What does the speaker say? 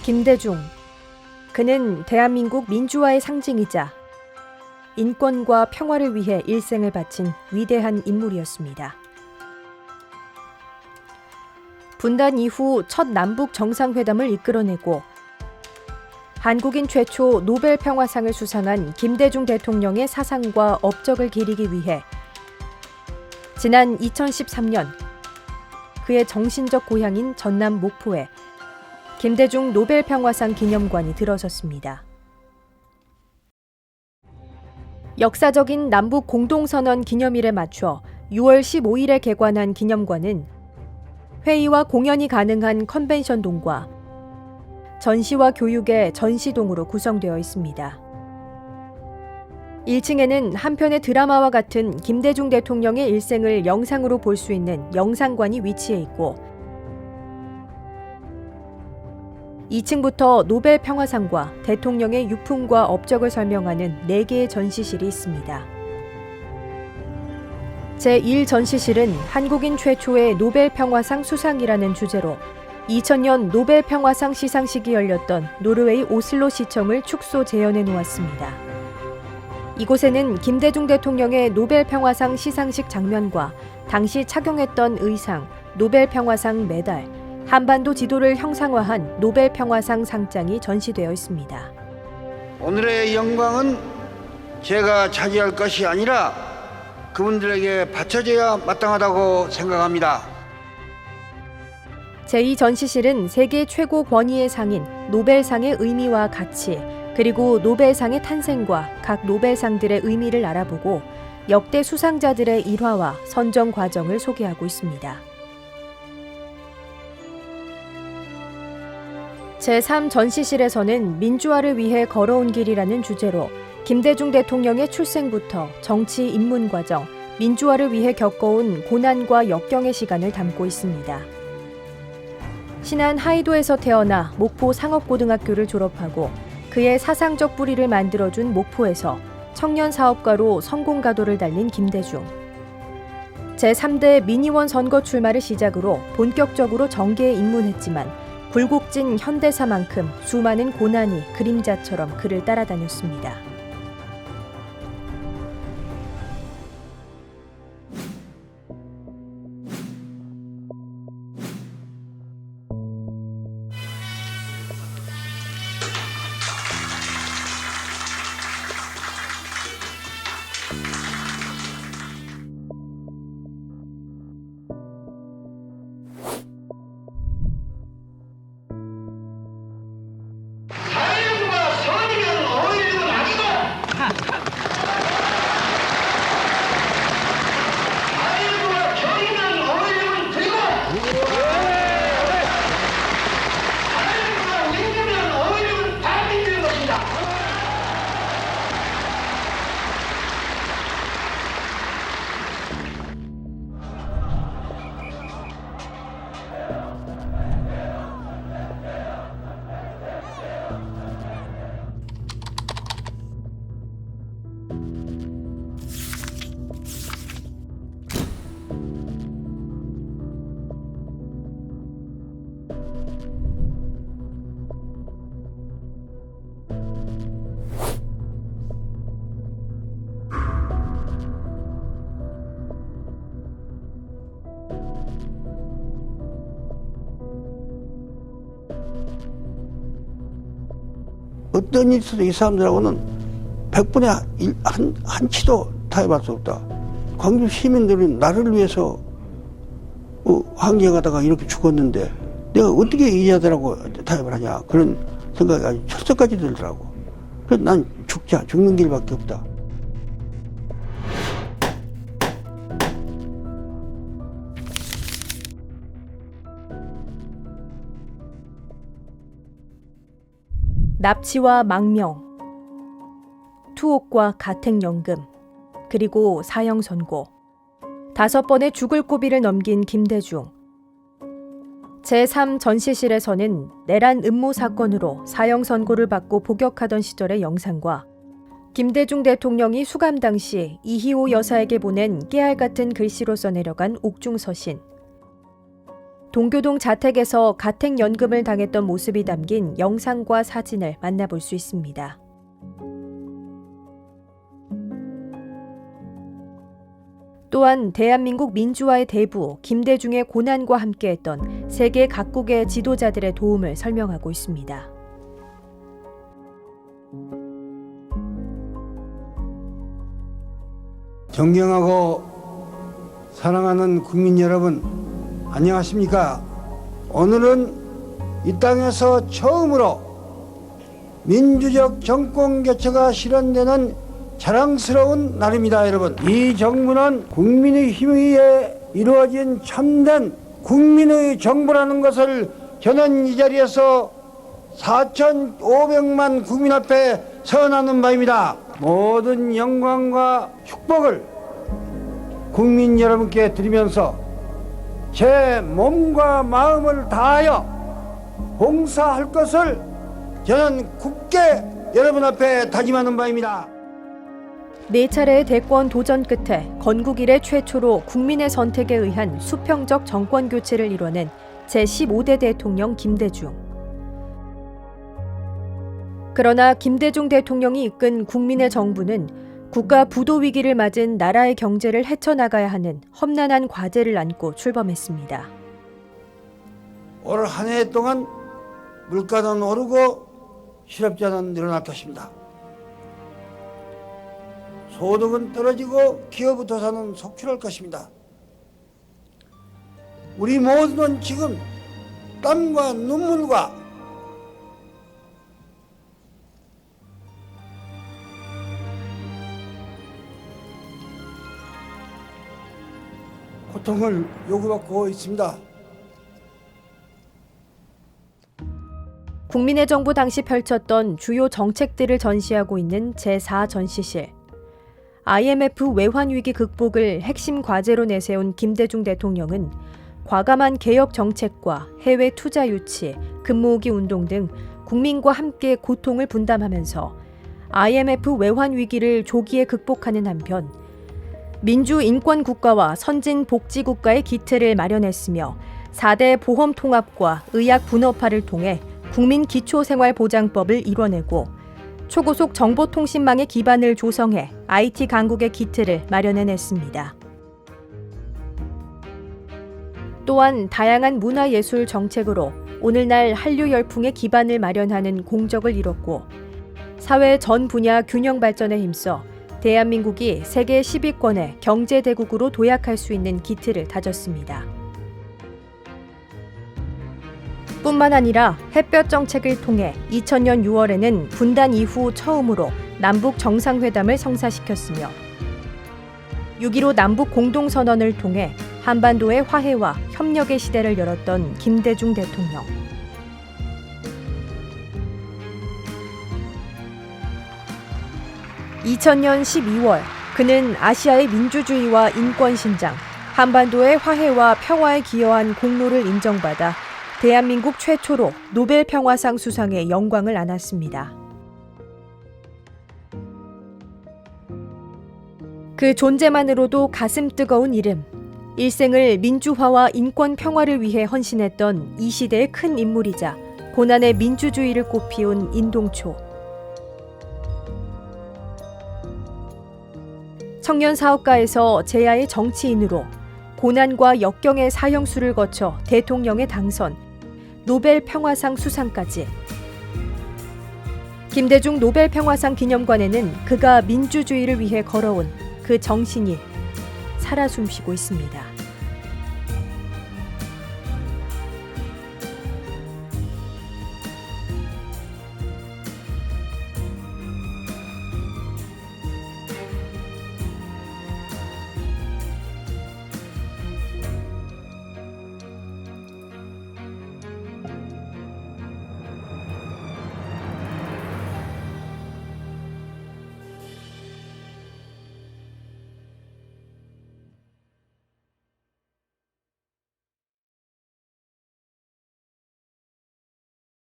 김대중. 그는 대한민국 민주화의 상징이자 인권과 평화를 위해 일생을 바친 위대한 인물이었습니다. 분단 이후 첫 남북 정상회담을 이끌어내고 한국인 최초 노벨 평화상을 수상한 김대중 대통령의 사상과 업적을 기리기 위해 지난 2013년 그의 정신적 고향인 전남 목포에 김대중 노벨 평화상 기념관이 들어섰습니다. 역사적인 남북 공동선언 기념일에 맞춰 6월 15일에 개관한 기념관은 회의와 공연이 가능한 컨벤션동과 전시와 교육의 전시동으로 구성되어 있습니다. 1층에는 한편의 드라마와 같은 김대중 대통령의 일생을 영상으로 볼 수 있는 영상관이 위치해 있고 2층부터 노벨 평화상과 대통령의 유품과 업적을 설명하는 4개의 전시실이 있습니다. 제1전시실은 한국인 최초의 노벨 평화상 수상이라는 주제로 2000년 노벨 평화상 시상식이 열렸던 노르웨이 오슬로 시청을 축소 재현해 놓았습니다. 이곳에는 김대중 대통령의 노벨 평화상 시상식 장면과 당시 착용했던 의상, 노벨 평화상 메달, 한반도 지도를 형상화한 노벨 평화상 상장이 전시되어 있습니다. 오늘의 영광은 제가 차지할 것이 아니라 그분들에게 바쳐져야 마땅하다고 생각합니다. 제2전시실은 세계 최고 권위의 상인 노벨상의 의미와 가치, 그리고 노벨상의 탄생과 각 노벨상들의 의미를 알아보고 역대 수상자들의 일화와 선정 과정을 소개하고 있습니다. 제3전시실에서는 민주화를 위해 걸어온 길이라는 주제로 김대중 대통령의 출생부터 정치 입문 과정, 민주화를 위해 겪어온 고난과 역경의 시간을 담고 있습니다. 신안 하이도에서 태어나 목포 상업고등학교를 졸업하고 그의 사상적 뿌리를 만들어준 목포에서 청년 사업가로 성공가도를 달린 김대중. 제3대 민의원 선거 출마를 시작으로 본격적으로 정계에 입문했지만 굴곡진 현대사만큼 수많은 고난이 그림자처럼 그를 따라다녔습니다. 어떤 일이 있어도 이 사람들하고는 100분의 한 치도 타협할 수 없다. 광주 시민들은 나를 위해서 항쟁하다가 이렇게 죽었는데 내가 어떻게 이 자들하고 타협을 하냐, 그런 생각이 아주 철석까지 들더라고. 그래서 난 죽는 길밖에 없다. 납치와 망명, 투옥과 가택연금, 그리고 사형 선고. 5번의 죽을 고비를 넘긴 김대중. 제3전시실에서는 내란 음모 사건으로 사형 선고를 받고 복역하던 시절의 영상과 김대중 대통령이 수감 당시 이희호 여사에게 보낸 깨알 같은 글씨로 써내려간 옥중서신, 동교동 자택에서 가택연금을 당했던 모습이 담긴 영상과 사진을 만나볼 수 있습니다. 또한 대한민국 민주화의 대부 김대중의 고난과 함께했던 세계 각국의 지도자들의 도움을 설명하고 있습니다. 존경하고 사랑하는 국민 여러분, 안녕하십니까? 오늘은 이 땅에서 처음으로 민주적 정권 교체가 실현되는 자랑스러운 날입니다, 여러분. 이 정부는 국민의 힘에 의해 이루어진 참된 국민의 정부라는 것을 저는 이 자리에서 4,500만 국민 앞에 선언하는 바입니다. 모든 영광과 축복을 국민 여러분께 드리면서 제 몸과 마음을 다하여 봉사할 것을 저는 굳게 여러분 앞에 다짐하는 바입니다. 4차례의 대권 도전 끝에 건국 이래 최초로 국민의 선택에 의한 수평적 정권 교체를 이뤄낸 제15대 대통령 김대중. 그러나 김대중 대통령이 이끈 국민의 정부는 국가 부도 위기를 맞은 나라의 경제를 헤쳐나가야 하는 험난한 과제를 안고 출범했습니다. 올 한 해 동안 물가는 오르고 실업자는 늘어날 것입니다. 소득은 떨어지고 기업부터사는 속출할 것입니다. 우리 모두는 지금 땀과 눈물과 고통을 요구받고 있습니다. 국민의 정부 당시 펼쳤던 주요 정책들을 전시하고 있는 제4전시실. IMF 외환위기 극복을 핵심 과제로 내세운 김대중 대통령은 과감한 개혁 정책과 해외 투자 유치, 근무오기 운동 등 국민과 함께 고통을 분담하면서 IMF 외환위기를 조기에 극복하는 한편 민주 인권 국가와 선진 복지 국가의 기틀을 마련했으며 4대 보험 통합과 의학 분업화를 통해 국민 기초생활보장법을 이뤄내고 초고속 정보통신망의 기반을 조성해 IT 강국의 기틀을 마련해냈습니다. 또한 다양한 문화예술 정책으로 오늘날 한류 열풍의 기반을 마련하는 공적을 이뤘고 사회 전 분야 균형 발전에 힘써 대한민국이 세계 10위권의 경제대국으로 도약할 수 있는 기틀을 다졌습니다. 뿐만 아니라 햇볕 정책을 통해 2000년 6월에는 분단 이후 처음으로 남북 정상회담을 성사시켰으며 6.15 남북 공동선언을 통해 한반도의 화해와 협력의 시대를 열었던 김대중 대통령. (2000년 12월) 그는 아시아의 민주주의와 인권 신장, 한반도의 화해와 평화에 기여한 공로를 인정받아 대한민국 최초로 노벨 평화상 수상의 영광을 안았습니다. 그 존재만으로도 가슴 뜨거운 이름, 일생을 민주화와 인권 평화를 위해 헌신했던 이 시대의 큰 인물이자 고난의 민주주의를 꽃피운 인동초. 청년 사업가에서 제야의 정치인으로 고난과 역경의 사형수를 거쳐 대통령에 당선, 노벨 평화상 수상까지. 김대중 노벨 평화상 기념관에는 그가 민주주의를 위해 걸어온 그 정신이 살아 숨쉬고 있습니다.